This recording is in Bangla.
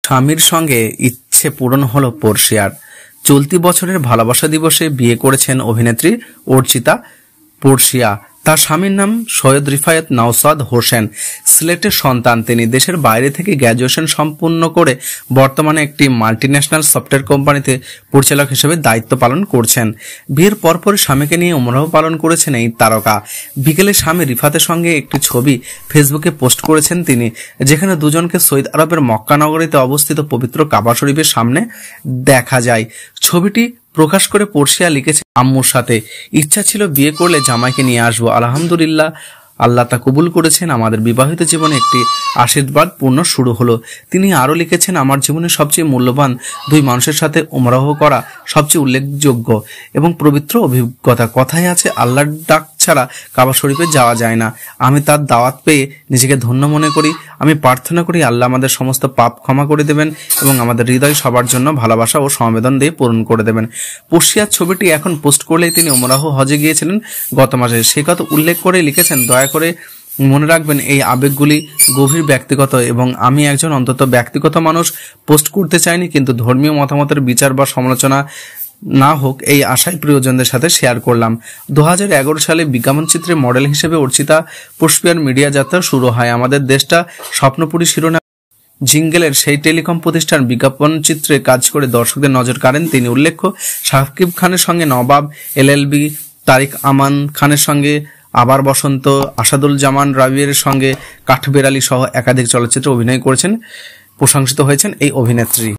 স্বামীর সঙ্গে ইচ্ছে পূরণ হলো পর্ষিয়ার। চলতি বছরের ভালোবাসা দিবসে বিয়ে করেছেন অভিনেত্রী অর্চিতা পর্ষিয়া। তার স্বামীর নাম সৈয়দ রিফায়েত নওশাদ হোসেন। সিলেটের সন্তান তিনি। দেশের বাইরে থেকে গ্র্যাজুয়েশন সম্পূর্ণ করে বর্তমানে একটি মাল্টিন্যাশনাল সফটওয়্যার কোম্পানিতে পরিচালক হিসেবে দায়িত্ব পালন করছেন। বিয়ের পরপরই স্বামীকে নিয়ে উমরাহ পালন করেছেন এই তারকা। বিকেলে স্বামী রিফাতের সঙ্গে একটি ছবি ফেসবুকে পোস্ট করেছেন তিনি, যেখানে দুজনকে সৌদি আরবের মক্কা নগরীতে অবস্থিত পবিত্র কাবা শরীফের সামনে দেখা যায়। ছবিটি প্রকাশ করে পর্ষিয়া লিখেছে, আম্মুর সাথে ইচ্ছা ছিল বিয়ে করলে জামাইকে নিয়ে আসবো। আলহামদুলিল্লাহ, আল্লাহ তা কবুল করেছেন। আমাদের বিবাহিত জীবনে একটি আশীর্বাদ পূর্ণ শুরু হলো। তিনি আরও লিখেছেন, আমার জীবনের সবচেয়ে মূল্যবান দুই মানুষের সাথে উমরাহ করা সবচেয়ে উল্লেখযোগ্য এবং পবিত্র অভিজ্ঞতা। কথায় আছে, আল্লাহর ডাক ছাড়া কাবা শরীফে যাওয়া যায় না। আমি তার দাওয়াত পেয়ে নিজেকে ধন্য মনে করি। আমি প্রার্থনা করি আল্লাহ আমাদের সমস্ত পাপ ক্ষমা করে দেবেন এবং আমাদের হৃদয় সবার জন্য ভালোবাসা ও সমবেদন দিয়ে পূরণ করে দেবেন। পর্ষিয়ার ছবিটি এখন পোস্ট করলেই তিনি উমরাহ হজে গিয়েছিলেন গত মাসে। সে কথা উল্লেখ করে লিখেছেন, দয়া করে মনে রাখবেন এই আবেগগুলি গভীর ব্যক্তিগত এবং আমি একজন অন্তত ব্যক্তিগত মানুষ। পোস্ট করতে চাইনি, কিন্তু ধর্মীয় মতামতের বিচার বা সমালোচনা না হোক এই আশায় প্রিয়জনদের সাথে শেয়ার করলাম। 2011 সালে বিজ্ঞাপন চিত্রে মডেল হিসেবে অর্চিতা পর্ষিয়ার মিডিয়া যাত্রা শুরু হয়। আমাদের দেশটা স্বপ্নপুরী শিরোনাম জিঙ্গেলের সেই টেলিকম প্রতিষ্ঠান বিজ্ঞাপন চিত্রে কাজ করে দর্শকদের নজর কাড়েন তিনি। উল্লেখ্য, শাকিব খানের সঙ্গে নবাব, এলএলবি, তারিক আমান খানের সঙ্গে আবার বসন্ত, আসাদুল জামান রাবিয়ের সঙ্গে কাঠবেড়ালি সহ একাধিক চলচ্চিত্রে অভিনয় করেছেন। প্রশংসিত হয়েছেন এই অভিনেত্রী।